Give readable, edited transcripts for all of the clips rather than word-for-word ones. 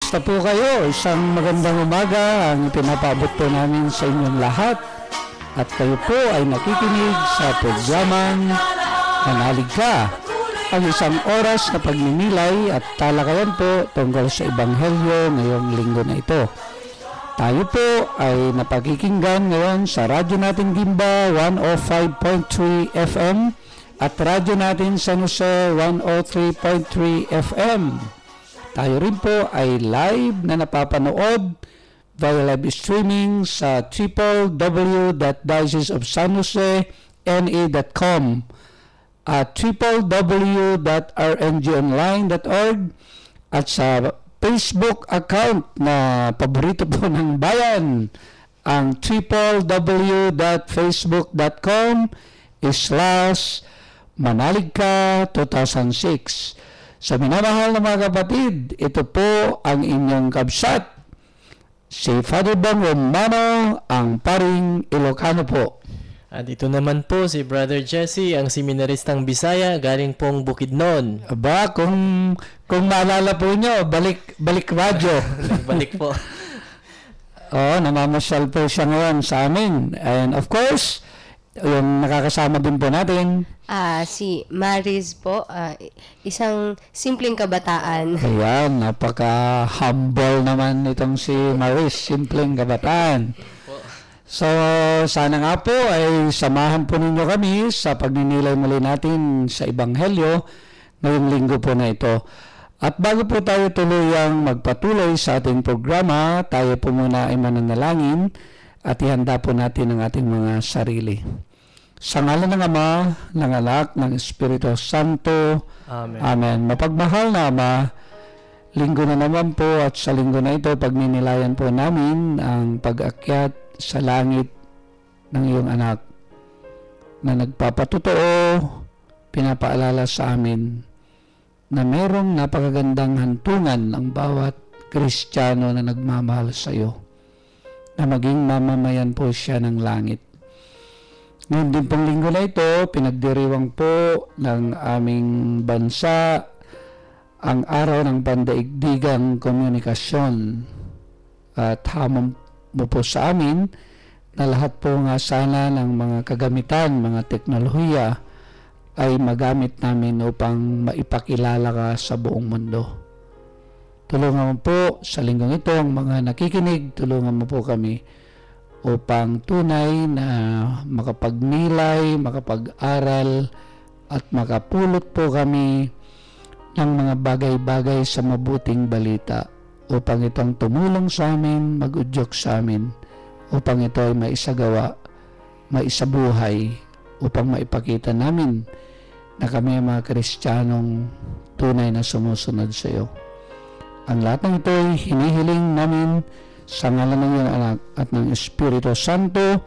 Kamusta po kayo? Isang magandang umaga ang ipinapaabot po namin sa inyong lahat. At kayo po ay nakikinig sa programang Manalig Ka, ang isang oras na pagninilay at talakayan po tungkol sa Ebanghelyo ngayong linggo na ito. Tayo po ay napakikinggan ngayon sa radyo natin Gimba 105.3 FM at radyo natin San Jose 103.3 FM. Tayo rin po ay live na napapanood via live streaming sa www.dioceseofsanjosena.com at www.rngonline.org at sa Facebook account na paborito po ng bayan, ang www.facebook.com/Manaligka2006. Sa minamahal na mga kapatid, ito po ang inyong kabsat, si Father Bong Romano, ang paring Ilocano po. At ito naman po si Brother Jesse, ang seminaristang Bisaya, galing pong Bukidnon. Aba, kung maalala po nyo, balik radyo. Balik po. Namamasyal po siya ngayon sa amin. And of course, yung nakakasama din po natin, si Maris po, isang simpleng kabataan. Ayan, napaka-humble naman itong si Maris, simpleng kabataan. So, sana nga po ay samahan po ninyo kami sa pagninilay muli natin sa Ebanghelyo ngayong linggo po na ito. At bago po tayo tuluyang magpatuloy sa ating programa, tayo po muna ay mananalangin at ihanda po natin ang ating mga sarili. Sa ngalan ng Ama, ng Anak, ng Espiritu Santo. Amen. Amen. Mapagmahal na Ama, linggo na naman po at sa linggo na ito, pagninilayan po namin ang pag-akyat sa langit ng iyong anak na nagpapatotoo, pinapaalala sa amin na merong napakagandang hantungan ang bawat Kristiyano na nagmamahal sa iyo, na maging mamamayan po siya ng langit. Ngayon din pong linggo na ito, pinagdiriwang po ng aming bansa ang araw ng pandaigdigang komunikasyon. At hamon mo po sa amin na lahat po nga sana ng mga kagamitan, mga teknolohiya ay magamit namin upang maipakilala ka sa buong mundo. Tulungan mo po sa linggong ito ang mga nakikinig, tulungan mo po kami upang tunay na makapagnilay, makapag-aral at makapulot po kami ng mga bagay-bagay sa mabuting balita upang itong tumulong sa amin, mag-udyok sa amin, upang ito ay maisagawa, maisabuhay, upang maipakita namin na kami ay mga Kristiyanong tunay na sumusunod sa iyo. Ang lahat ng ito ay hinihiling namin sa ngalan ng iyong anak at ng Espiritu Santo,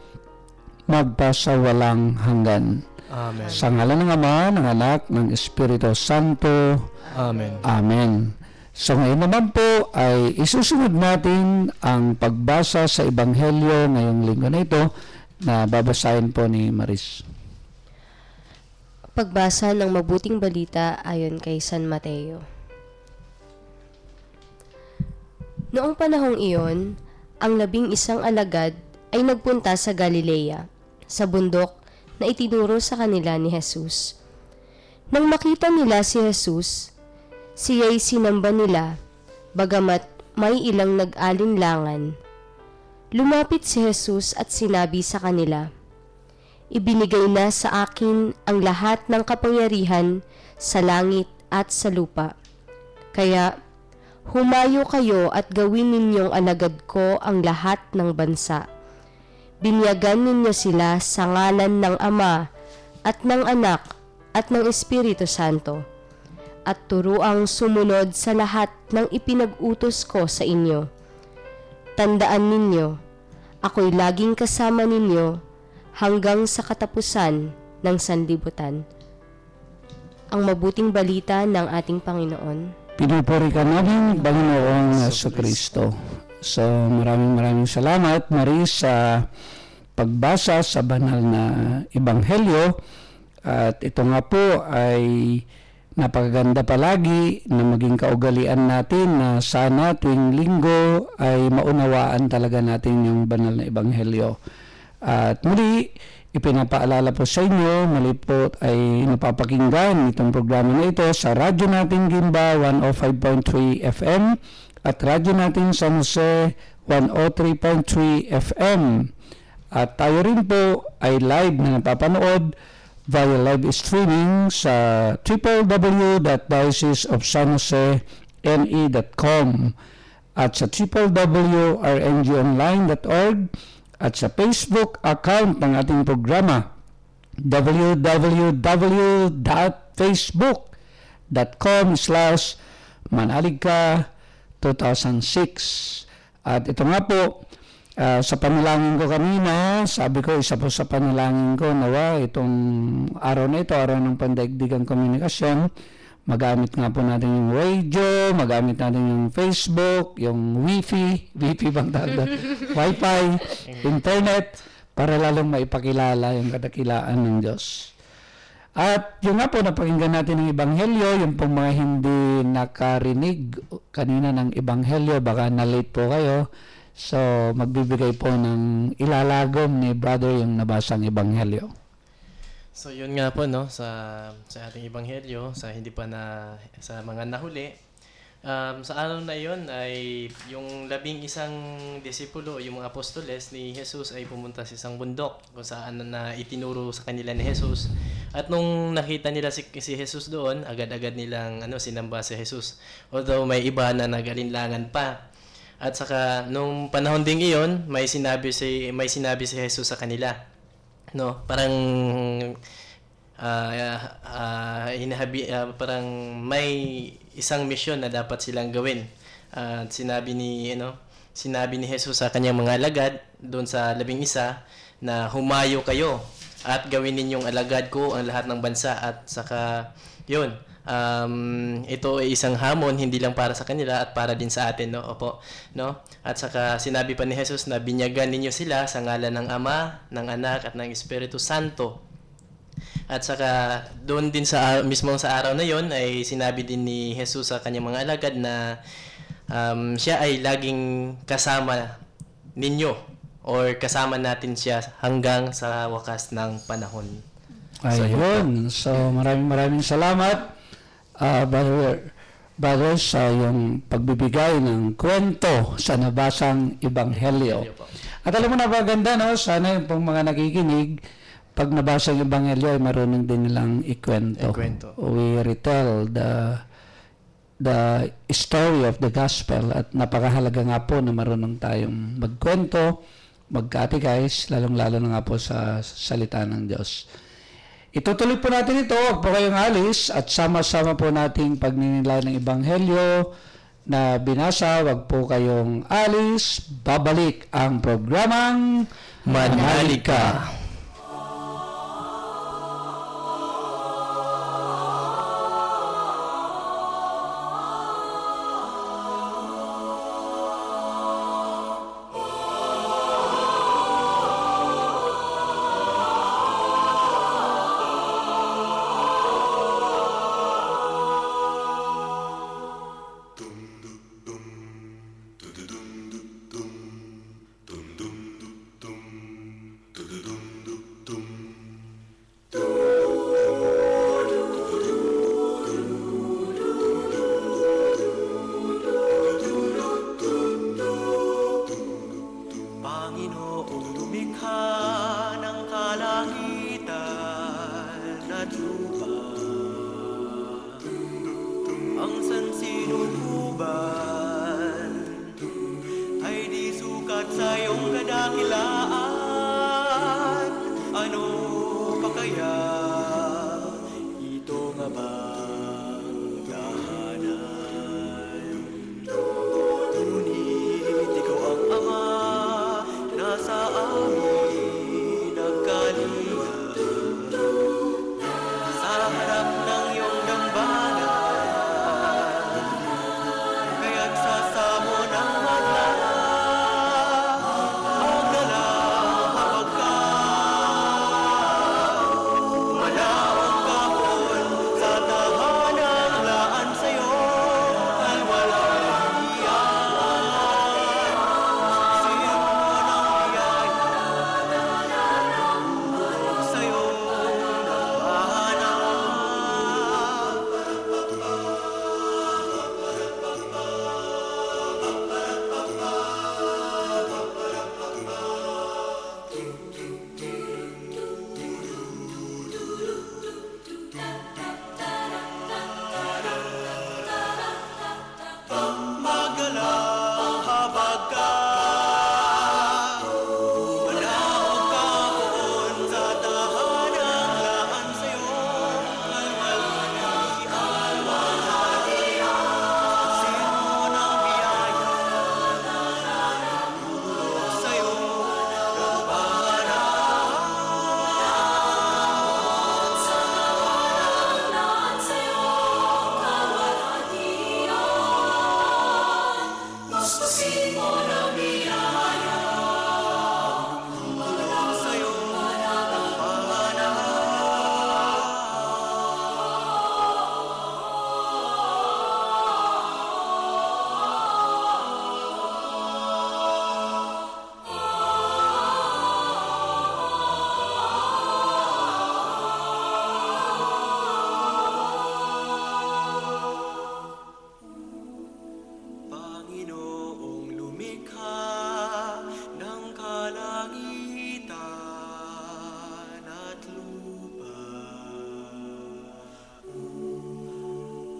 magpasawalang hanggan. Amen. Sa ngalan ng Ama, ng Anak, ng Espiritu Santo. Amen. Amen. So ngayon naman po ay isusunod natin ang pagbasa sa Ebanghelyo ngayong linggo na ito na babasahin po ni Maris. Pagbasa ng mabuting balita ayon kay San Mateo. Noong panahong iyon, ang 11 alagad ay nagpunta sa Galilea, sa bundok na itinuro sa kanila ni Jesus. Nang makita nila si Jesus, siya'y sinamba nila, bagamat may ilang nag-alinlangan. Lumapit si Jesus at sinabi sa kanila, "Ibinigay na sa akin ang lahat ng kapangyarihan sa langit at sa lupa. Kaya, humayo kayo at gawin ninyong alagad ko ang lahat ng bansa. Binyagan ninyo sila sa ngalan ng Ama at ng Anak at ng Espiritu Santo, at turuang sumunod sa lahat ng ipinag-utos ko sa inyo. Tandaan ninyo, ako'y laging kasama ninyo hanggang sa katapusan ng sanlibutan." Ang mabuting balita ng ating Panginoon. Pinupuri ka namin, Panginoong Jesucristo. So maraming salamat, Maris, sa pagbasa sa banal na Ebanghelyo. At ito nga po ay napakaganda palagi na maging kaugalian natin na sana tuwing linggo ay maunawaan talaga natin yung banal na ebanghelyo. At muli, ipinapaalala po sa inyo, muli po ay napapakinggan itong programa na ito sa radyo natin Gimba 105.3 FM at radyo natin San Jose 103.3 FM. At tayo rin po ay live na napapanood via live streaming sa www.dioceseofsanjosene.com at sa www.rngonline.org at sa Facebook account ng ating programa www.facebook.com/manaligka2006. At ito nga po, sa panalangin ko kanina, sabi ko, isa po sa panalangin ko, nawa itong araw na ito, araw ng pandaigdigang komunikasyon, magamit nga po natin yung radio, magamit natin yung Facebook, yung Wi-Fi bang tawag doon? Wi-Fi, internet, para lalong maipakilala yung kadakilaan ng Diyos. At yung nga po, napakinggan natin ng Ebanghelyo, yung pong mga hindi nakarinig kanina ng Ebanghelyo, baka na-late po kayo. So, magbibigay po ng ilalagom ni brother yung nabasang ebanghelyo. So, yun nga po, no, sa ating ebanghelyo, sa sa mga nahuli, sa araw na yun ay yung 11 disipulo, yung mga apostoles ni Jesus ay pumunta sa isang bundok kung saan na itinuro sa kanila ni Jesus. At nung nakita nila si Jesus doon, agad-agad nilang sinamba si Jesus. Although may iba na nag-alinlangan pa. At saka nung panahon ding iyon, may sinabi si Jesus sa kanila. No, parang parang may isang misyon na dapat silang gawin. At sinabi ni Jesus sa kanyang mga alagad doon sa 11 na humayo kayo at gawin ninyong alagad ko ang lahat ng bansa. At saka yun, ito ay isang hamon hindi lang para sa kanila at para din sa atin, no? Opo, no? At saka sinabi pa ni Jesus na binyagan ninyo sila sa ngalan ng Ama, ng Anak at ng Espiritu Santo. At saka doon din mismo sa araw na yon ay sinabi din ni Jesus sa kanyang mga alagad na siya ay laging kasama ninyo or kasama natin siya hanggang sa wakas ng panahon. Ayun. So, maraming salamat. Brother, sa yung pagbibigay ng kwento sa nabasang ebanghelyo. At alam mo na maganda, no? Sana yung pong mga nakikinig, pag nabasa yung ebanghelyo ay marunong din nilang ikwento. We retell the story of the gospel at napakahalaga nga po na marunong tayong magkwento, mag-catechize, lalong-lalo na nga po sa salita ng Diyos. Itutuloy po natin ito, huwag po kayong alis at sama-sama po nating pagninilay ng ebanghelyo na binasa, huwag po kayong alis, babalik ang programang Manalika. Dum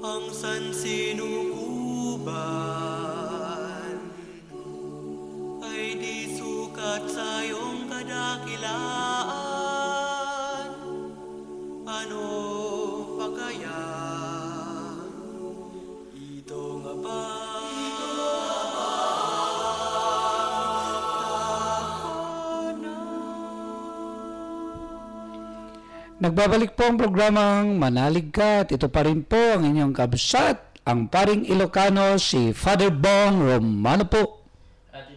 ang sansinukuban ay di sukat sa iyong kadakilaan. Ano pa kaya ito nga ba? Nagbabalik po ang programang Manalig Ka at ito pa rin po ang inyong kabsat, ang paring Ilocano, si Father Bong Romano po. At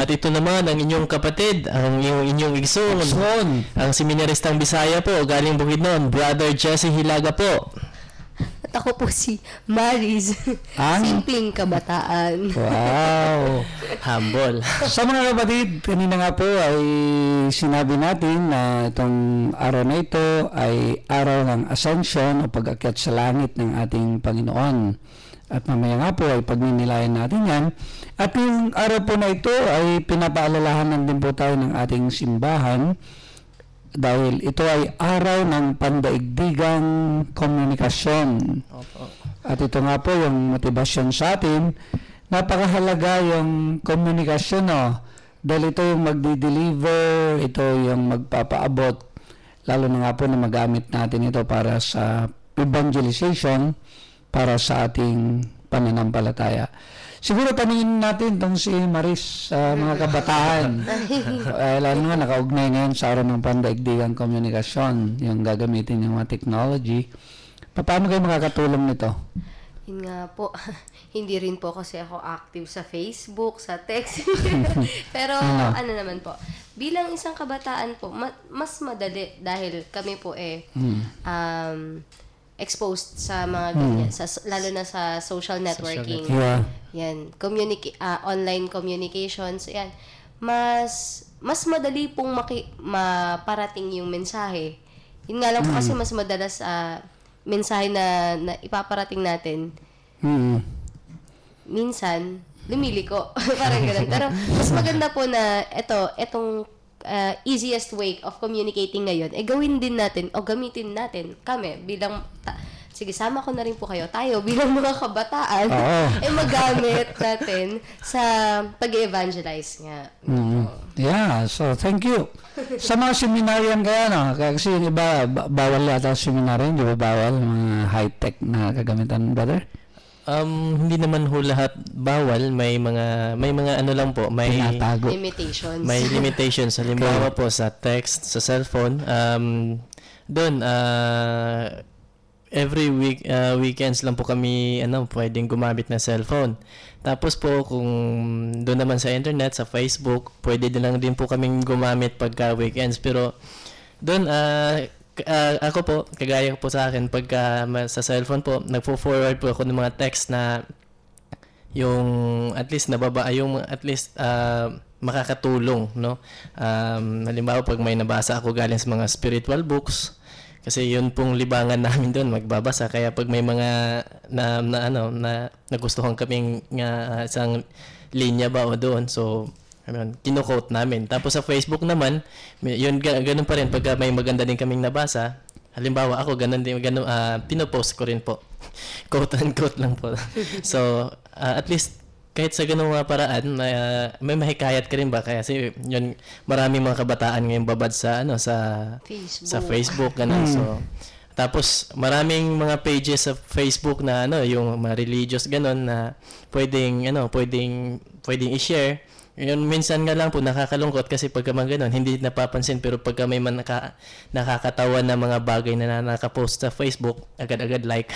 ito naman ang inyong kapatid, ang inyong igsoon, ang seminaristang Bisaya po, galing Bukidnon, Brother Jesse Hilaga po. At ako po si Maris, simpleng kabataan. Wow! Humble. Sa mga kapatid, kanina nga po ay sinabi natin na itong araw na ito ay araw ng Ascension o pag-akyat sa langit ng ating Panginoon. At mamaya nga po ay pagninilayan natin yan. At yung araw po na ito ay pinapaalalahanan din po tayo ng ating simbahan dahil ito ay araw ng pandaigdigang komunikasyon. At ito nga po yung motibasyon sa atin. Napakahalaga yung komunikasyon, no? Dahil ito yung magdi-deliver, ito yung magpapaabot, lalo na nga po na magamit natin ito para sa evangelization, para sa ating pananampalataya. Siguro tanungin natin itong si Maris sa mga kabataan. Lalo nga nakaugnay ngayon sa araw ng pandaigdigang komunikasyon, yung gagamitin yung mga technology. Paano kayo makakatulong nito? Yun nga po, hindi rin po kasi ako active sa Facebook, sa text. Pero ano naman po, bilang isang kabataan po, mas madali dahil kami po exposed sa mga ganyan, lalo na sa social networking. Yan, online communications, yan. Mas madali pong maparating yung mensahe. Yun nga lang po kasi mas madalas mensahe na ipaparating natin. Minsan lumiliko. Parang ganun. Pero mas maganda po na etong easiest way of communicating ngayon, gawin din natin o gamitin natin kami bilang sige, sama ko na rin po tayo bilang mga kabataan, magamit natin sa pag-evangelize nga. Yeah, so thank you. Sa mga seminaryan kaya, no? Kasi yung iba, bawal yata seminaryan, di ba bawal? Mga high-tech na kagamitan, brother? Hindi naman ho lahat bawal, may mga ano lang po, may limitations. May limitations. Halimbawa po sa text, sa cellphone, doon every weekends lang po kami pwedeng gumamit ng cellphone. Tapos po kung doon naman sa internet, sa Facebook, pwede din lang din po kaming gumamit pagka weekends. Pero doon ako po, kagaya po sa akin, pagka sa cellphone po, nagpo-forward po ako ng mga text na yung at least makakatulong, no? Halimbawa, pag may nabasa ako galing sa mga spiritual books, kasi yun pong libangan namin doon, magbabasa. Kaya pag may mga nagustuhan kaming isang linya ba o doon, so kino-quote namin. Tapos sa Facebook naman, yun ganun pa rin pag may maganda din kaming nabasa. Halimbawa ako pinopost ko rin po. Quote and quote lang po. So at least kahit sa ganung mga paraan may mahikayat ka rin ba kasi yun maraming mga kabataan ngayon babad sa Facebook ganun. So tapos maraming mga pages sa Facebook na yung mga religious ganun na pwedeng i-share. Yun, minsan nga lang po nakakalungkot kasi pagka mga ganun, hindi napapansin, pero pagka may nakakatawa na mga bagay na nakapost sa Facebook, agad-agad like.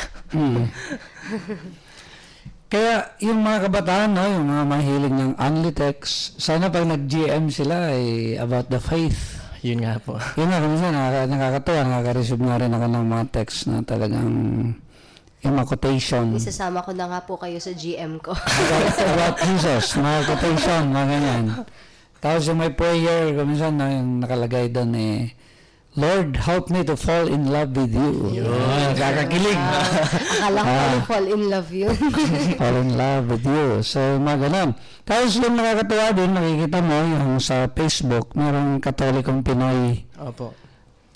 Kaya yung mga kabataan, no, yung mga mahilig ng only text, sana pag nag-GM sila ay about the faith. Yun nga po. Yun nga, minsan nakakatuwa, nakaka-receive nga rin ako ng mga text na talagang yung mga quotation. Isasama ko na nga po kayo sa GM ko. about Jesus, mga quotation, mga ganyan. Tapos yung may prayer, minsan na yung nakalagay doon Lord, help me to fall in love with you. Yun. Kakakilig. Akala ko fall in love yun. Fall in love with you. So, mga ganun. Tapos yung nakakatawa din, nakikita mo yung sa Facebook, merong Katolikong Pinoy. Opo.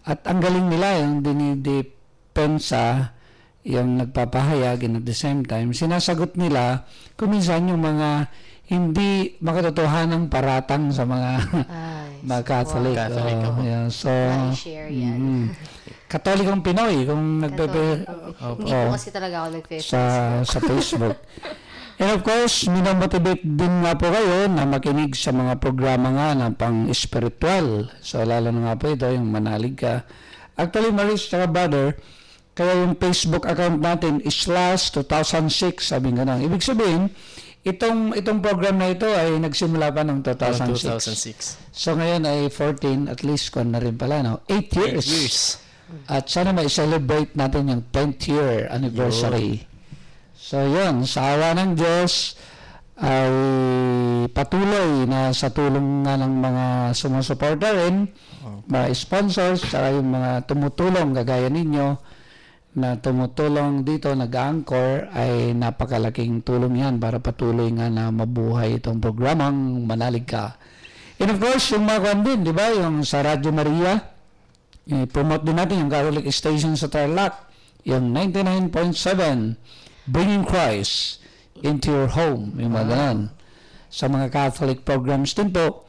At ang galing nila, yung dinidepensa, yung nagpapahayag, and at the same time, sinasagot nila kung minsan yung mga hindi makatotohanang paratang sa mga mga Catholic. Wow. Catholic ako. Yeah, so, share yan. Katolikong Pinoy, kung Hindi po kasi talaga ako nag-Facebook. sa Facebook. And of course, minomotivate din nga po kayo na makinig sa mga programa nga na pang-spiritual. So, lalo na nga po ito, yung Manalig Ka. Actually, Maris, tsaka brother, kaya yung Facebook account natin is /2006, sabi nga lang. Ibig sabihin, itong program na ito ay nagsimula pa ng 2006. So ngayon ay 14, at least kon na rin pala, no? 8 years. At sana ma-celebrate natin yung 10th year anniversary. So yun, sa awa ng Diyos ay patuloy na sa tulong nga ng mga sumusuporta rin, mga sponsors, saka yung mga tumutulong kagaya ninyo, na tumutulong dito, nag-anchor, ay napakalaking tulong yan para patuloy nga na mabuhay itong programang Manalig Ka. And of course, yung mga kwan din, di ba, yung sa Radyo Maria, i-promote din natin yung Catholic Station sa Tarlac, yung 99.7, Bringing Christ into your home, yung mga ganun. Sa mga Catholic programs din po.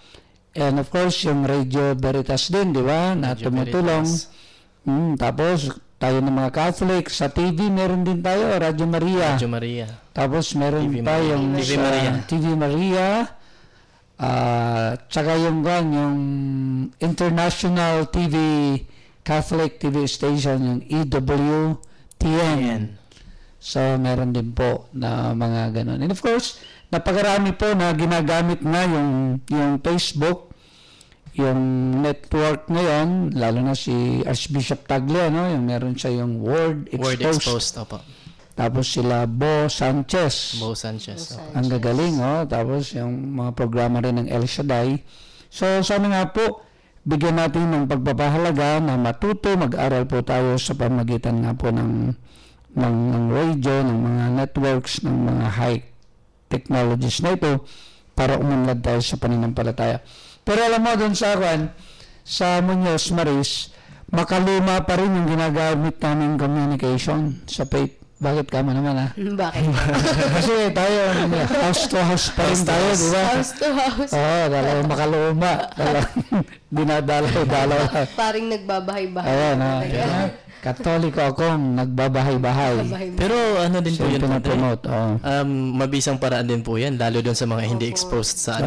And of course, yung Radio Veritas din, di ba, na tumutulong. Tapos, tayo ng mga Catholic, sa TV meron din tayo, Radyo Maria. Radyo Maria. Tapos meron TV tayong TV Maria. TV Maria. Tsaka yung International TV, Catholic TV station, yung EWTN. So, meron din po na mga ganun. And of course, napakarami po na ginagamit nga yung Facebook, yung network ngayon, lalo na si Archbishop Tagle, no? Yung meron siya yung Word Exposed. Opo. Tapos sila Bo Sanchez. Ang gagaling, oh. Tapos yung mga programa rin ng El Shaddai. So, sana nga po, bigyan natin ng pagpapahalaga na matuto, mag-aral po tayo sa pamagitan nga po ng radio, ng mga networks, ng mga high technologies na ito para umunlad tayo sa pananampalataya. Pero alam mo, doon sa Muñoz, Maris, makaluma pa rin yung ginagamit namin communication sa faith. Bakit ka mo naman, ha? Bakit? Kasi tayo, house to house pa rin tayo, di ba? House to house. Oo, talagang makaluma. Dinadalaw-dalaw. Paring nagbabahay-bahay. Ayan, Katoliko akong nagbabahay-bahay. Pero ano din po yun, pinapromote. mabisang paraan din po yan, lalo doon sa mga hindi exposed sa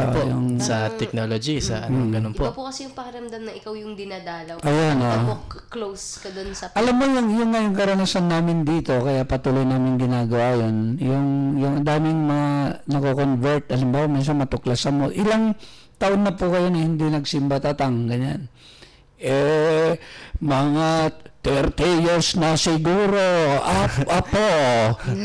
sa technology, sa ganun po. Iba po kasi yung pakiramdam na ikaw yung dinadalaw. Ayan, Iba po close ka doon sa... Alam mo, yung karanasan namin dito, kaya patuloy namin ginagawa yun, yung daming mga nako-convert, alam mo, minsan matuklasan mo, ilang taon na po kayo na hindi nagsimba tatang, ganyan. Mga 30 years na siguro, apo.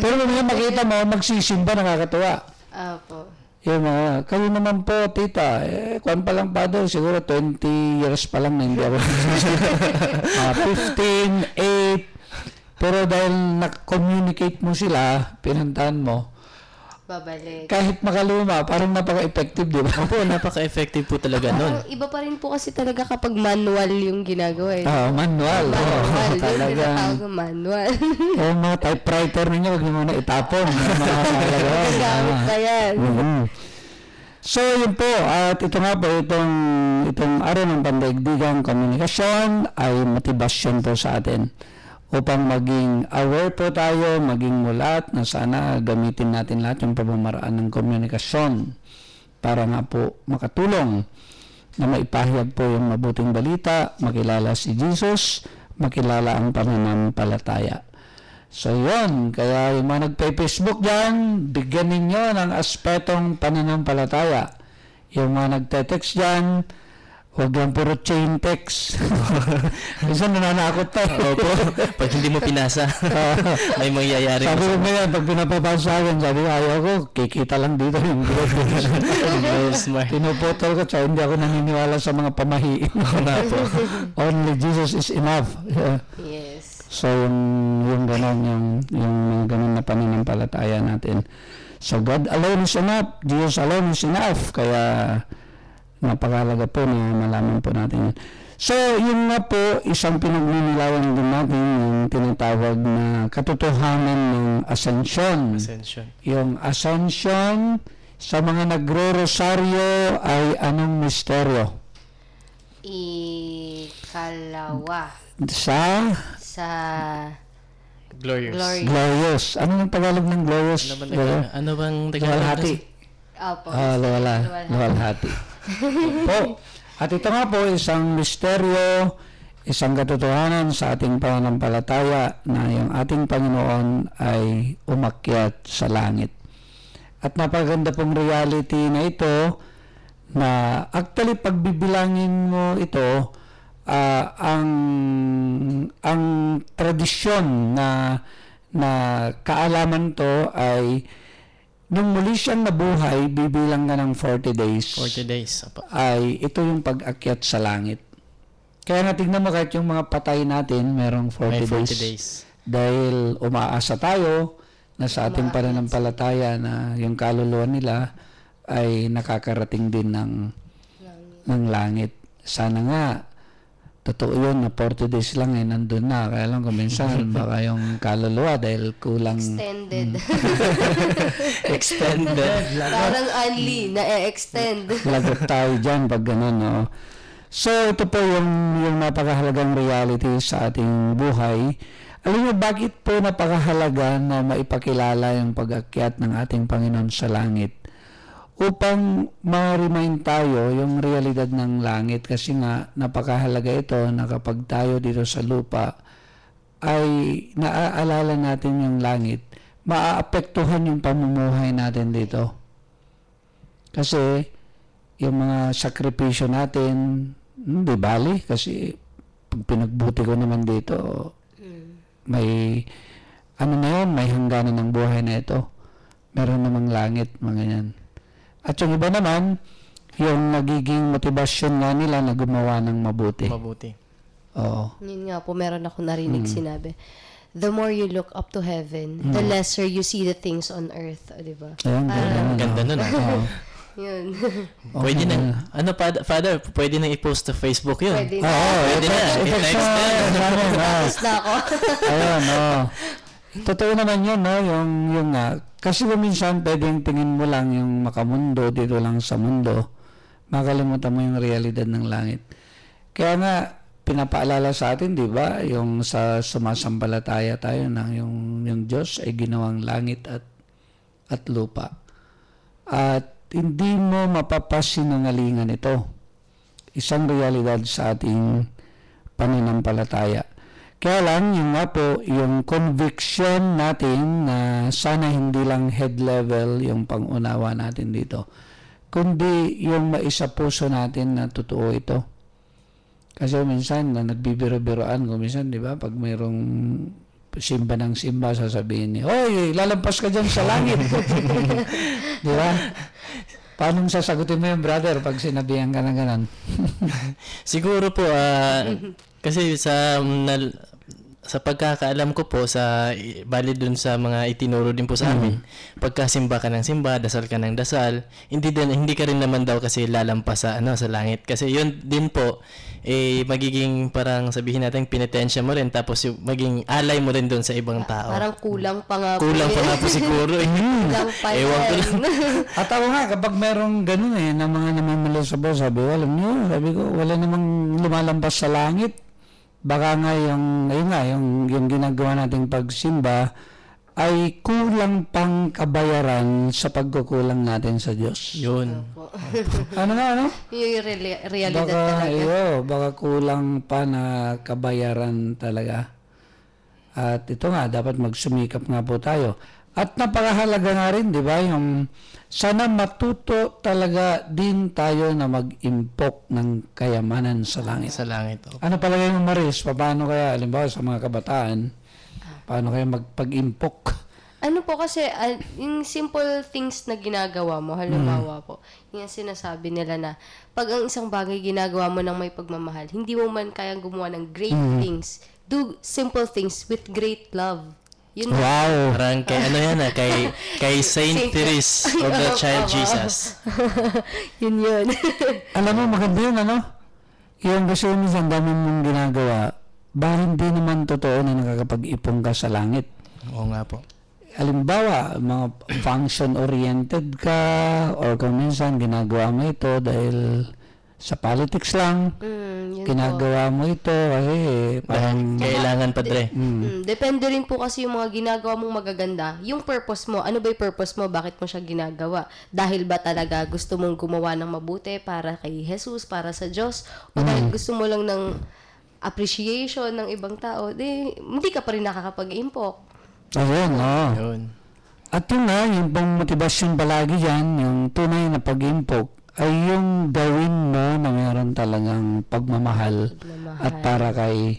Pero may makita mo, magsisimba, nakakatuwa. Apo. Yung mga, kayo naman po, tita, kwan pa lang pa doon, siguro 20 years pa lang na hindi ako. 15, 8, pero dahil na-communicate mo sila, pinuntahan mo, babalik. kahit makaluma, parang napaka-effective, di ba? Opo, napaka-effective po talaga nun. Iba pa rin po kasi talaga kapag manual yung ginagawa. Manual. Manual. Yung Talaga. tinatawag na manual. Yung mga typewriter ninyo, huwag nyo muna itapon. Gamit pa yan. So, yun po. At ito nga po, itong araw ng pandaigdigang komunikasyon ay motibasyon po sa atin upang maging aware po tayo, maging mulat na sana gamitin natin lahat yung pamamaraan ng komunikasyon para nga po makatulong na maipahayag po yung mabuting balita, makilala si Jesus, makilala ang pananampalataya. So yun, kaya yung mga nagpe-Facebook dyan, bigyan ninyo ng aspetong pananampalataya. Yung mga nagte-text dyan, huwag lang puro chain text. Minsan nananakot pa. Opo, pag hindi mo pinasa, may mangyayari. Sabi ko ngayon, pag pinapapasa sa akin, sabi ko, ayaw ko, kikita lang dito yung Smart. pinuputol ko, so hindi ako naniniwala sa mga pamahiin. Only Jesus is enough. Yes. So, yung gano'n, yung gano'n na pananampalataya natin. So, God alone is enough. Jesus alone is enough. Kaya, napakalaga po na malaman po natin. So, yun nga po, isang pinagninilawan din natin yung tinatawag na katotohanan ng ascension. Ascension. Yung ascension, sa mga nagro-rosaryo ay anong misteryo? Ikalawa. Sa Glorious. glorious. Ano yung Tagalog ng glorious? Ano bang Luwalhati. Opo. Luwalhati. Po. At ito nga po, isang misteryo, isang katotohanan sa ating pananampalataya na yung ating Panginoon ay umakyat sa langit. At napaganda pong reality na ito na actually pagbibilangin mo ito, ang tradisyon na kaalaman to ay nung muli siyang nabuhay, bibilang ka ng 40 days. 40 days. Apa. Ay ito yung pag-akyat sa langit. Kaya nga tignan mo kahit yung mga patay natin, merong 40, May 40 days. days. Dahil umaasa tayo na sa ating pananampalataya na yung kaluluwa nila ay nakakarating din ng langit. Sana nga, totoo yun na 40 days lang nandun na. Kaya lang kung minsan baka yung kaluluwa dahil kulang. Extended. Extended. Parang only, na-extend. Lagot tayo dyan pag gano'n, no? So, ito po yung napakahalagang reality sa ating buhay. Alam niyo, bakit po napakahalaga na maipakilala yung pag-akyat ng ating Panginoon sa langit? Upang ma-remind tayo yung realidad ng langit, kasi nga napakahalaga ito na kapag tayo dito sa lupa ay naaalala natin yung langit, maaapektuhan yung pamumuhay natin dito. Kasi yung mga sakripisyo natin, di bali, kasi pag pinagbuti ko naman dito, may may hangganan ng buhay na ito. Meron namang langit, mga yan. At yung iba naman, yung nagiging motivasyon nga nila na gumawa ng mabuti. Mabuti. Oo. Yun nga po, meron ako narinig sinabi. The more you look up to heaven, the lesser you see the things on earth. O, diba? Ayun, Ganda nun. Oo. Yun. Pwede na. Ano, Father? Pwede na i-post sa Facebook yun. Pwede na. Oo, Pwede na. I-text na. Tapos na ako. Ayun, oo. Totoo naman yun, no? Yung nga. Kasi minsan pwedeng tingin mo lang yung makamundo dito lang sa mundo. Makalimutan mo yung realidad ng langit. Kaya nga, pinapaalala sa atin, di ba? Yung sa sumasambalataya tayo na yung Diyos ay ginawang langit at lupa. At hindi mo mapapasinungalingan ito. Isang realidad sa ating pananampalataya. Kaya lang, yung nga po, yung conviction natin na sana hindi lang head level yung pangunawa natin dito, kundi yung maisa puso natin na totoo ito. Kasi minsan, na nagbibiro-biroan ko, minsan, di ba, pag mayroong simba ng simba, sasabihin niya, "Oy, lalampas ka dyan sa langit." Di ba? Paano sasagutin mo yung brother pag sinabihan ka na ganon? Siguro po, kasi sa pagkakaalam ko po, bali dun sa mga itinuro din po sa amin, pagkasimba ka ng simba, dasal ka ng dasal, hindi ka rin naman daw kasi lalampas sa langit. Kasi yun din po, magiging parang sabihin natin pinitensya mo rin, tapos yung maging alay mo rin dun sa ibang tao. Parang kulang pa nga po. Kulang pa nga po siguro. Kulang pa Ewan ko lang. At ako nga, kapag merong ganun na mga namamalo sa boss, sabi ko, wala namang lumalampas sa langit. Baka nga yung ginagawa nating pagsimba ay kulang pang kabayaran sa pagkukulang natin sa Diyos. Yun. Ano? Yung realidad talaga. Baka kulang pa na kabayaran talaga. At ito nga, dapat magsumikap nga po tayo. At napakahalaga nga rin, di ba, yung sana matuto talaga din tayo na mag-impok ng kayamanan sa langit. Sa langit. Oh. Ano palagay mo, Maris? Paano kaya, halimbawa sa mga kabataan, paano kaya magpag-impok? Ano po kasi, yung simple things na ginagawa mo, halimbawa po, yung sinasabi nila na, pag ang isang bagay ginagawa mo ng may pagmamahal, hindi mo man kayang gumawa ng great things. Do simple things with great love. Yun Wow! Parang kay ano yan kay Saint Therese of the Child Jesus. yun. Alam mo, maganda yun, ano? Yung kasi minsan dami mong ginagawa, ba hindi naman totoo na nakakapag-ipon ka sa langit. Oo nga po. Halimbawa, mga function-oriented ka, or kung minsan ginagawa mo ito dahil sa politics lang, Yun ginagawa mo ito kasi parang... Kailangan, Padre. Depende rin po kasi yung mga ginagawa mong magaganda. Yung purpose mo, ano ba yung purpose mo? Bakit mo siya ginagawa? Dahil ba talaga gusto mong gumawa ng mabuti para kay Jesus, para sa Diyos? O dahil gusto mo lang ng appreciation ng ibang tao? Hindi ka pa rin nakakapag-impok. Ayun, oh. Yun. At yun nga, yung pang motivasyon palagi dyan, yung tunay na pag-impok, ay yung gawin mo na meron talagang pagmamahal at para kay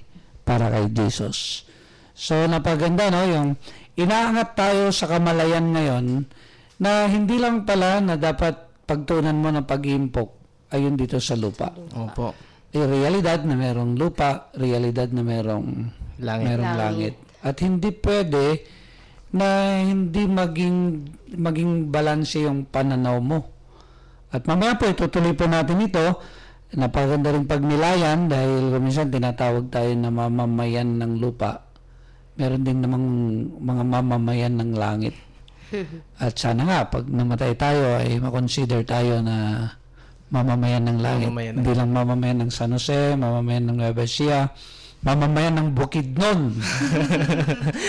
Jesus. So, napaganda, no? Yung inaangat tayo sa kamalayan ngayon na hindi lang pala na dapat pagtunan mo ng pag-impok ayun dito sa lupa. Opo. Realidad na merong lupa, realidad na merong langit. At hindi pwede na hindi maging balanse yung pananaw mo. At mamaya po, itutuloy po natin ito. Napaganda rin pagnilayan dahil minsan tinatawag tayo na mamamayan ng lupa. Meron din namang mga mamamayan ng langit. At sana nga, pag namatay tayo, ay makonsider tayo na mamamayan ng langit. Hindi lang mamamayan ng San Jose, mamamayan ng Nueva Ecija, mamamayan ng Bukidnon.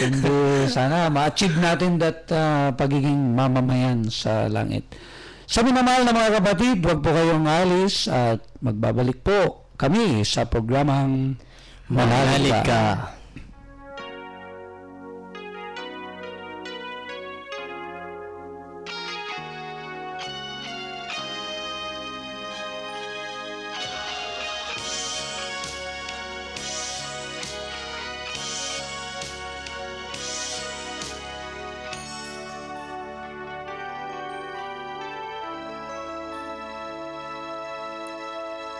Hindi, sana ma-achieve natin that pagiging mamamayan sa langit. Sa minamahal na mga kapatid, huwag po kayong alis at magbabalik po kami sa programang Manalig Ka.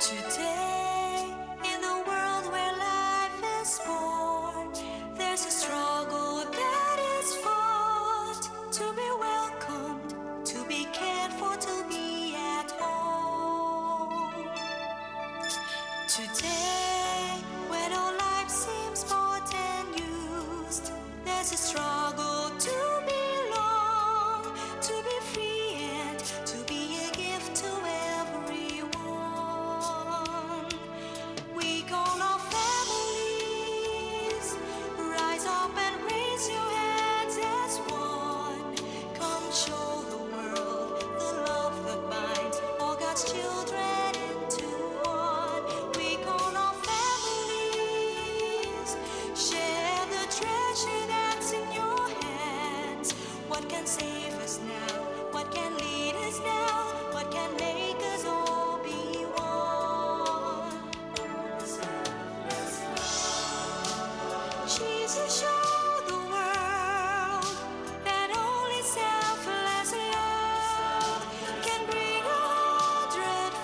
Today, in the world where life is born, there's a struggle that is fought to be welcomed, to be cared for, to be at home. Today, when all life seems bought and used, there's a struggle to belong, to be free and to be a gift to everyone. We call our families, rise up and raise your hands as one. Come show the world the love that binds all God's children into one. We call our families, share the treasure that's in your hands. What can save us now? What can lead us now? What can make us all be one? Jesus, show the world that only selfless love can bring 100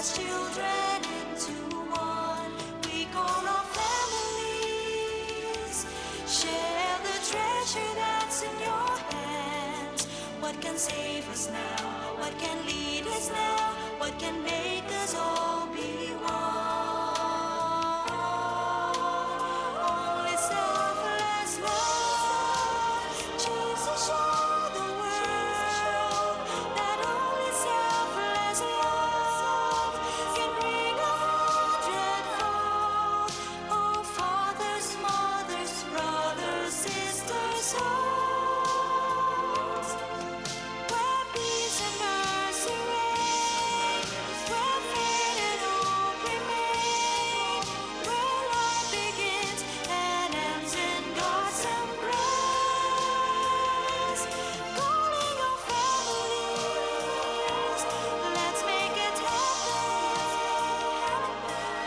as children into one. We call our families. Share the treasure that's in your hands. What can save us now? What can lead us now? What can make us all be one? Only selfless love. Jesus showed the world that only selfless love can bring 100-fold. Oh, fathers, mothers, brothers, sisters, homes, where peace and mercy reign, where faith and hope remain, where life begins and ends in God's embrace. Calling our families, let's make it happen.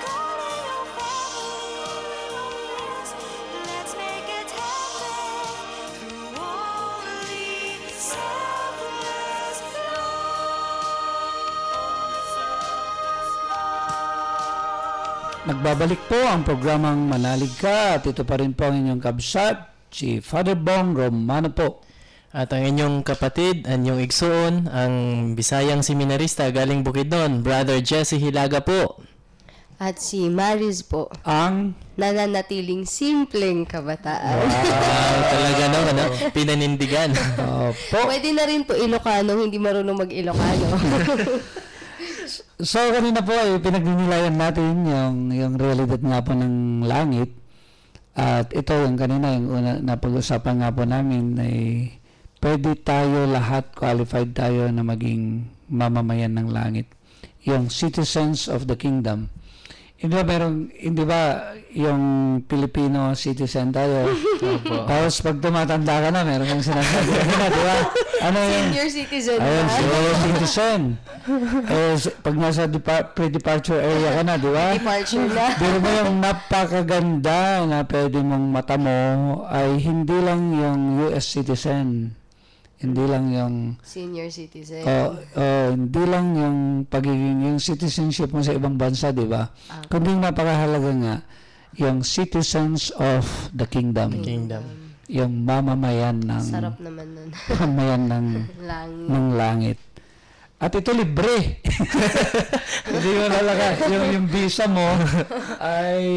Calling our families, let's make it happen. Through only selfless love. Nagbabalik po ang programang Manalig Ka at ito pa rin po ang inyong kabsat, si Father Bong Romano po. At ang inyong kapatid, ang inyong igsoon, ang Bisayang seminarista galing Bukidnon, Brother Jesse Hilaga po. At si Maris po, Ang nananatiling simpleng kabataan. Talaga no, ano, pinanindigan. po. Pwede na rin po Ilocano, hindi marunong mag-Ilocano. So kanina po ay pinagninilayan natin yung realidad nga po ng langit. At ito yung kanina yung una na pag-usapan nga po namin ay pwede tayo lahat, qualified tayo na maging mamamayan ng langit. Yung citizens of the kingdom. Hindi ba yung Filipino citizen tayo? Tapos pag tumatanda ka na, meron kang sinasabi na, di ba? Ano yung Senior citizen ayun, na. senior citizen. Pag nasa pre-departure area ka na, di ba? Departure na. Pero mo yung napakaganda na pwede mong mata mo ay hindi lang yung US citizen. Hindi lang yung Senior citizen. hindi lang yung pagiging yung citizenship mo sa ibang bansa, di ba? Kundi napakahalaga nga yung citizens of the kingdom. Yung mamamayan ng Sarap naman nun. mamamayan Langit. ng langit. At ito libre. Hindi mo lalaka. Yung visa mo ay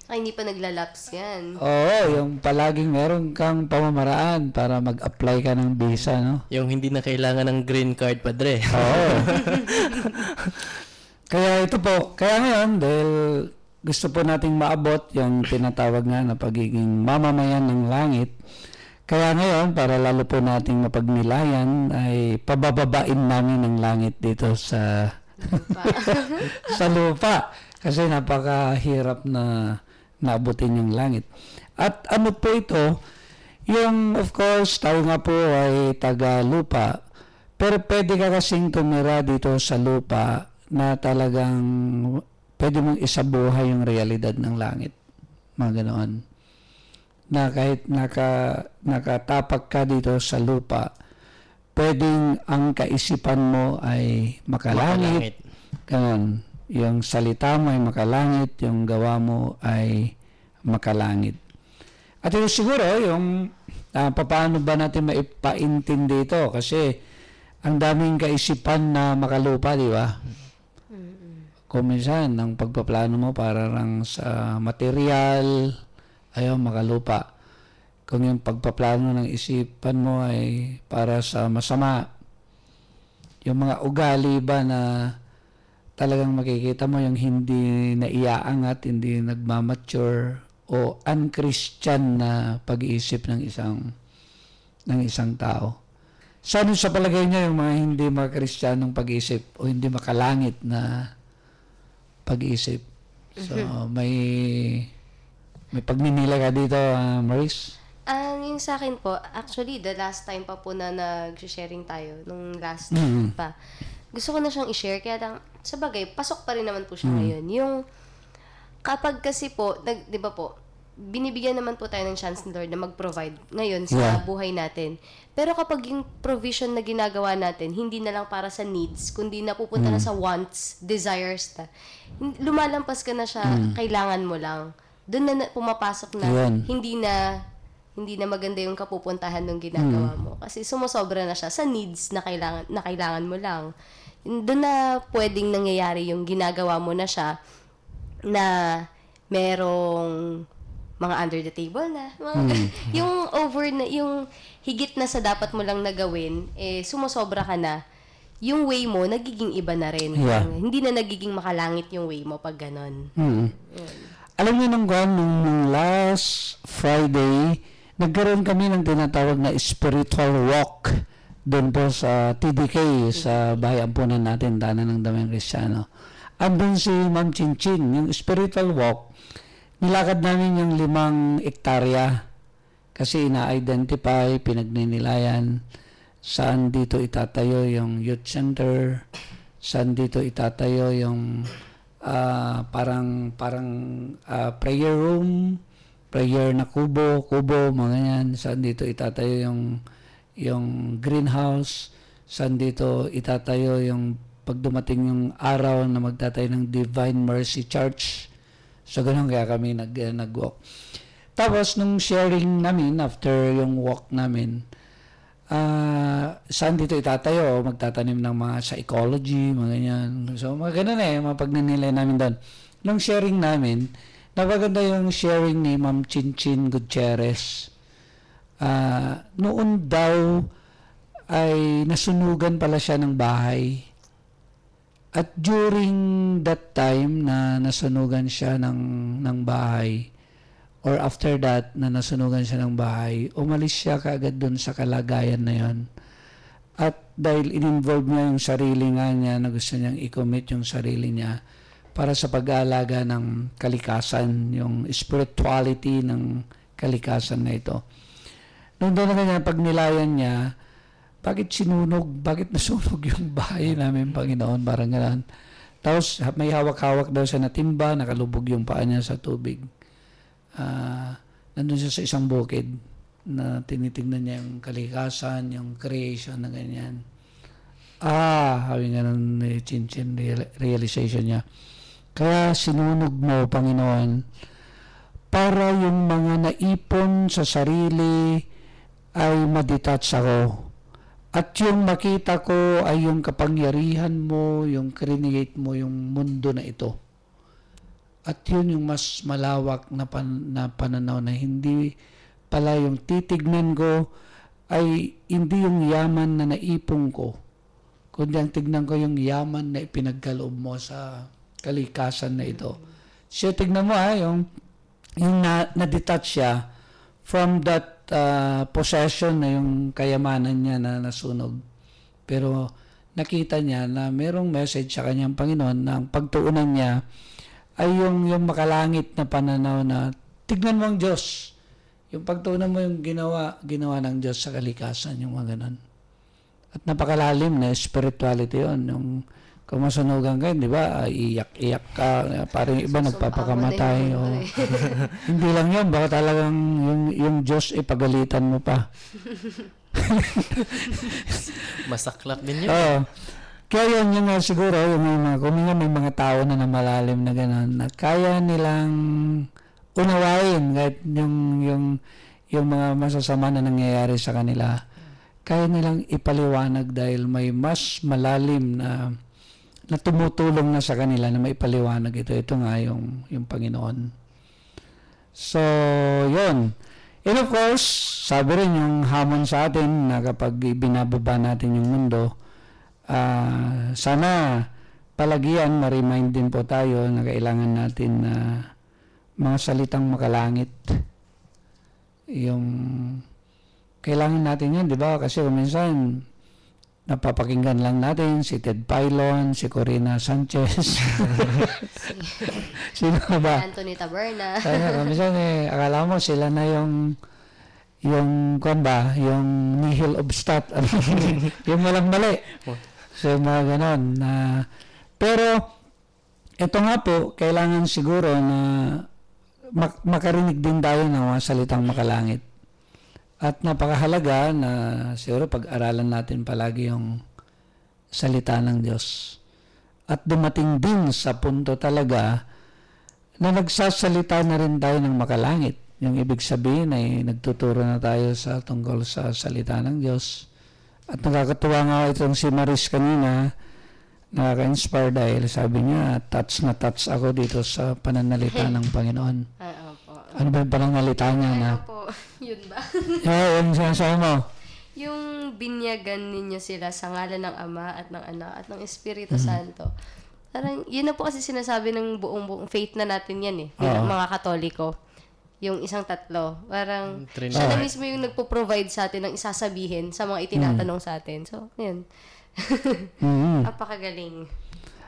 Ay, hindi pa naglalaps yan. yung palaging meron kang pamamaraan para mag-apply ka ng visa, no? Yung hindi na kailangan ng green card, padre. Oo. Kaya ito po, kaya ngayon, dahil gusto po nating maabot yung tinatawag nga na pagiging mamamayan ng langit, kaya ngayon, para lalo po nating mapagnilayan, ay pabababain namin ng langit dito sa sa lupa. Kasi napakahirap na naabutin yung langit. At ano po ito, yung of course, tayo nga po ay taga lupa, pero pwede ka kasing tumira dito sa lupa na talagang pwede mong isabuhay yung realidad ng langit. Mga ganoon. Na kahit nakatapak ka dito sa lupa, pwedeng ang kaisipan mo ay makalangit. Ganon. Yung salita mo ay makalangit, yung gawa mo ay makalangit. At ito siguro yung paano ba natin maipaintindi ito? Kasi ang daming kaisipan na makalupa, di ba? Kung minsan, ang pagpaplano mo para lang sa material, ayaw makalupa. Kung yung pagpaplano ng isipan mo ay para sa masama, yung mga ugali ba na talagang makikita mo yung hindi naiaangat, hindi nagmamature o un-Christian na pag-iisip ng isang tao. Saan sa palagay niya yung mga hindi mga-Kristiyanong pag-iisip o hindi makalangit na pag-iisip? So, may pagninila ka dito, Maris? Yung sa akin po, actually, the last time pa po na nag-sharing tayo, nung last pa, gusto ko na siyang i-share, kaya lang, sa bagay, pasok pa rin naman po siya ngayon. Yung, kapag kasi po, di ba po, binibigyan naman po tayo ng chance ni Lord na mag-provide ngayon sa buhay natin. Pero kapag yung provision na ginagawa natin, hindi na lang para sa needs, kundi napupunta na sa wants, desires na, lumalampas ka na siya, kailangan mo lang. Doon na pumapasok na, hindi na maganda yung kapupuntahan ng ginagawa mo. Kasi sumusobra na siya sa needs na kailangan mo lang. Doon na pwedeng nangyayari yung ginagawa mo na siya na merong mga under the table na. Yung over na, yung higit na sa dapat mo lang nagawin, sumusobra ka na. Yung way mo, nagiging iba na rin. Hindi na nagiging makalangit yung way mo pag ganon. Alam niyo nung last Friday, nagkaroon kami ng tinatawag na spiritual walk doon po sa TDK, sa bahay ampunan natin, Tahanan ng Damayang Kristiyano. Andun si Ma'am Chinchin, yung spiritual walk, nilakad namin yung 5 hektarya kasi ina-identify, pinagninilayan saan dito itatayo yung youth center, saan dito itatayo yung parang prayer room, prayer na kubo, mga yan, saan dito itatayo yung greenhouse, saan dito itatayo yung pag dumating yung araw na magtatayo ng Divine Mercy Church. So, ganun kaya kami nag-walk. Tapos, nung sharing namin, after yung walk namin, saan dito itatayo? Magtatanim ng mga psychology, mga ganyan. So, mga ganun mga pagnanilay namin doon. Nung sharing namin, napaganda yung sharing ni Ma'am Chinchin Gutierrez. Noon daw ay nasunugan pala siya ng bahay. At during that time na nasunugan siya ng bahay, or after that na nasunugan siya ng bahay, umalis siya kaagad doon sa kalagayan na yon. At dahil in-involve niya yung sarili nga niya, na gusto niyang i-commit yung sarili niya para sa pag-aalaga ng kalikasan, yung spirituality ng kalikasan na ito. Nung doon na kanya, pag nilayan niya, bakit nasunog yung bahay namin, Panginoon, parang gano'n. Tapos may hawak-hawak daw siya na timba, nakalubog yung paa niya sa tubig. Nandun siya sa isang bukid na tinitignan niya yung kalikasan, yung creation na ganyan. Sabi nga ng Chinchin realization niya. Kaya sinunog mo, Panginoon, para yung mga naipon sa sarili ay madetach ako. At yung makita ko ay yung kapangyarihan mo, yung create mo, yung mundo na ito. At yun yung mas malawak na pananaw na hindi pala yung titignan ko ay hindi yung yaman na naipon ko, kundi ang tignan ko yung yaman na ipinagkaloob mo sa kalikasan na ito. So tignan mo yung na-detach siya from that possession na yung kayamanan niya na nasunog. Pero nakita niya na merong message sa kanyang Panginoon na ang pagtuunan niya ay yung makalangit na pananaw na tignan mo ang Diyos. Yung pagtuunan mo yung ginawa ng Diyos sa kalikasan, yung mga ganun. At napakalalim na spirituality yun. Yung kung masunugan ka, di ba, iyak-iyak ka, parang iba nagpapakamatay. Hindi lang yun, baka talagang yung Diyos ipagalitan mo pa. Masaklap din yun. Kaya yun yung siguro, kung may mga tao na malalim na gano'n, na kaya nilang unawain kahit yung mga masasama na nangyayari sa kanila, kaya nilang ipaliwanag dahil may mas malalim na tumutulong na sa kanila na maipaliwanag ito. Ito nga yung Panginoon. So, yun. And of course, sabi rin yung hamon sa atin na kapag binababa natin yung mundo, sana palagian, ma-remind din po tayo na kailangan natin na mga salitang makalangit. Yung kailangan natin yan, di ba? Kasi minsan napapakinggan lang natin si Ted Pailon, si Corina Sanchez. Sino ba? Anthony Taberna. Minsan akala mo sila na yung nihil obstat. Yung walang mali. So, mga ganon. Pero, ito nga po, kailangan siguro na makarinig din tayo ng mga salitang makalangit. At napakahalaga na siguro pag-aralan natin palagi yung salita ng Diyos. At dumating din sa punto talaga na nagsasalita na rin tayo ng makalangit. Yung ibig sabihin ay nagtuturo na tayo sa tungkol sa salita ng Diyos. At nakakatuwa nga itong si Maris kanina, nakaka-inspire dahil sabi niya, touch na touch ako dito sa pananalita ng Panginoon. Opo. Ano ba yung pananalita niya na? Opo, yun ba? Yung sinasabi mo. Yung binyagan ninyo sila sa ngalan ng Ama at ng Anak at ng Espiritu Santo. Parang, yun na po kasi sinasabi ng buong faith na natin yan eh. Bilang mga Katoliko. Yung isang tatlo. Parang, siya na mismo yung nagpo-provide sa atin ng isasabihin sa mga itinatanong sa atin. So, yun. Napakagaling.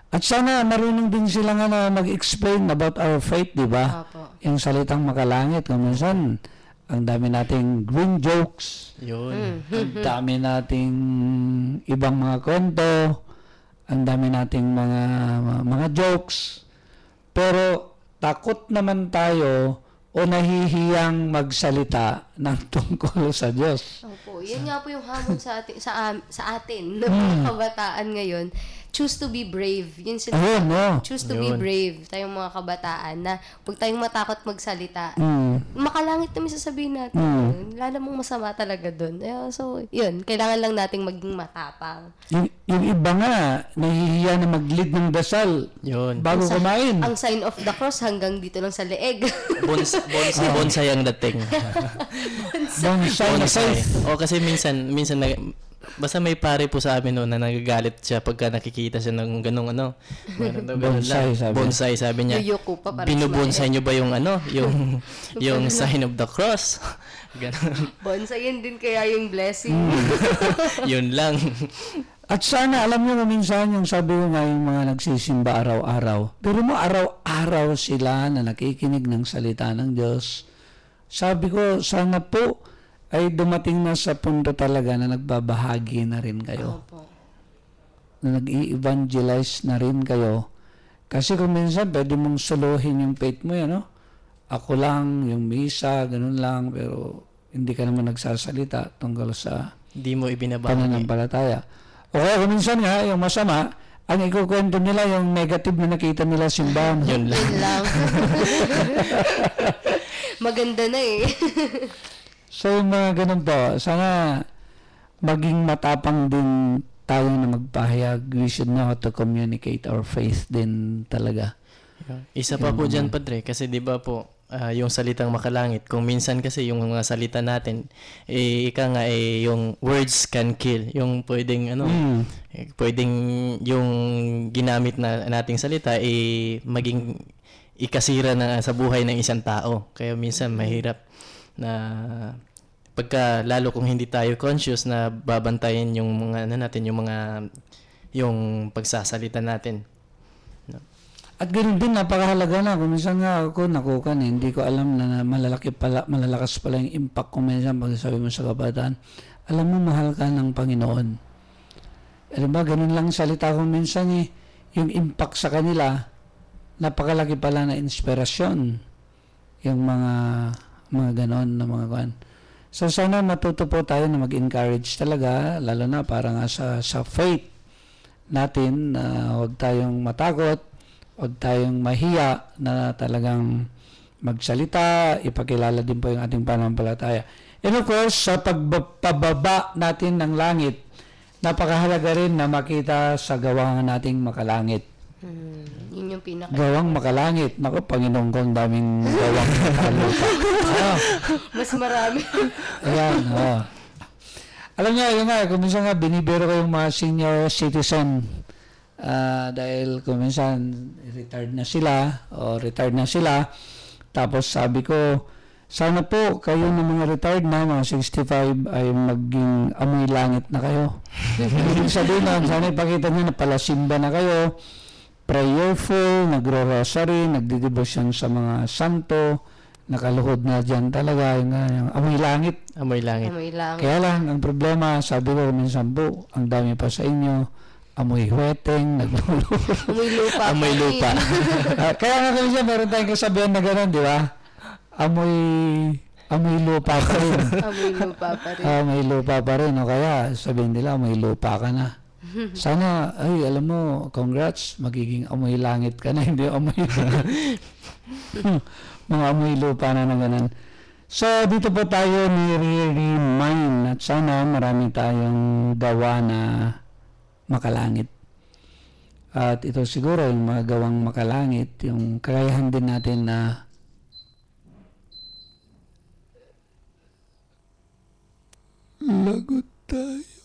At sana marunong din sila nga na mag-explain about our faith, di ba? Opo. Yung salitang makalangit. Kung minsan, ang dami nating green jokes. Yun. Ang dami nating ibang mga kwento. Ang dami nating mga jokes. Pero takot naman tayo o nahihiyang magsalita ng tungkol sa Diyos. Opo. Yan nga po yung hamon sa atin, sa atin ng mga kabataan ngayon. Choose to be brave. Yun sila. Ayun, no? Choose to be brave. Tayong mga kabataan na huwag tayong matakot magsalita. Makalangit naman sasabihin natin. Lala mong masama talaga dun. So, yun. Kailangan lang nating maging matapang. Yung iba nga, nahihiya na mag-lead ng dasal Yun. bago kumain. Ang sign of the cross hanggang dito lang sa leeg. Bonsai ang dating. Bonsai na faith. O kasi minsan basta may pare po sa amin noon na nagagalit siya pagka nakikita siya ng ganung bonsai sabi niya. Yuyuko pa para binubonsai niyo ba yung yung sign of the cross? Ganun. Bonsai din kaya yung blessing. Yun lang. At sana, alam nyo minsan yung sabi ko nga yung mga nagsisimba araw-araw. Pero mo araw-araw sila na nakikinig ng salita ng Diyos. Sabi ko, sana po ay dumating na sa punto talaga na nagbabahagi na rin kayo. Opo. Na nag-i-evangelize na rin kayo. Kasi kung minsan, pwede mong suluhin yung faith mo yan, no? Ako lang, yung misa, ganun lang, pero hindi ka naman nagsasalita tungkol sa Hindi mo ibinabahagi. pananampalataya. O kaya kung minsan nga, yung masama, ang ikukwento nila yung negative na nakita nila simbahan. Yun lang. Yun lang. Maganda na eh. So, mga ganun po. Sana maging matapang din tayo na magpahayag. We should know how to communicate our faith din talaga. Isa pa po dyan, Padre, kasi di ba po, yung salitang makalangit, kung minsan kasi yung mga salita natin, yung words can kill. Yung pwedeng, pwedeng yung ginamit na nating salita, maging ikasira na sa buhay ng isang tao. Kaya minsan mahirap na lalo kung hindi tayo conscious na babantayan yung mga yung pagsasalita natin. At ganoon din, napakahalaga na. Kung minsan nga ako nakukan, hindi ko alam na malalakas pala yung impact kung minsan pag sabi mo sa kabataan. Alam mo, mahal ka ng Panginoon. Alam ba, ganun lang salita ko minsan yung impact sa kanila, napakalaki pala na inspirasyon. Yung mga ganon na mga kuan. So sana matuto po tayo na mag-encourage talaga, lalo na para nga sa faith natin na huwag tayong matakot, huwag tayong mahiya na talagang magsalita, ipakilala din po yung ating pananampalataya. And of course, sa pagpababa natin ng langit, napakahalaga rin na makita sa gawang nating makalangit. Yun yung pinaka. Gawang makalangit. Naku, Panginoon ko, ang daming gawang makalupa. Mas marami. Ayan, Alam niyo, yun nga, kung minsan nga, binibiro ko yung mga senior citizen. Dahil kung minsan, retired na sila. Tapos sabi ko, sana po, kayo ng mga retired na, mga 65, ay maging amoy langit na kayo. Ibig sabihin na, sana ipakita nyo na palasimba na kayo, prayerful, nagro-rosary, nagdidebosyon sa mga santo, nakaluhod na dyan talaga, yung amoy langit. Amoy langit. Kaya lang, ang problema, sabi ko minsan po, ang dami pa sa inyo, amoy weteng, Amoy lupa. Amoy lupa. Kaya nga minsan, meron tayong kasabihan na gano'n, di ba? amoy lupa pa rin. Amoy lupa pa rin. May lupa pa rin. O kaya, sabihin nila, may lupa ka na. Sana, ay, alam mo, congrats, magiging amoy langit ka na, hindi amoy mga amoy lupa na ganun. So, dito po tayo ni-remind at sana marami tayong gawa na makalangit. At ito siguro yung mga gawang makalangit, yung kakayahan din natin na lagot tayo.